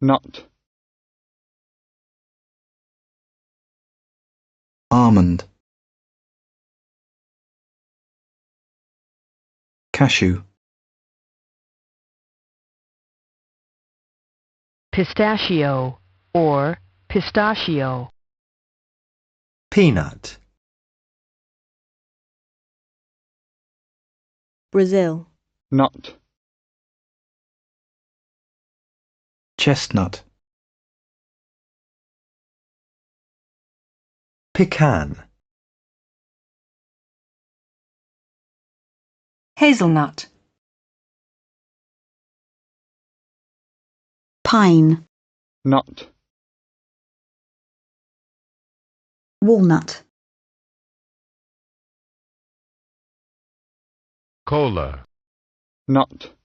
Nut. Almond. Cashew. Pistachio or pistachio. Peanut. Brazil. Nut. Chestnut. Pecan. Hazelnut. Pine. Nut. Walnut. Cola. Nut.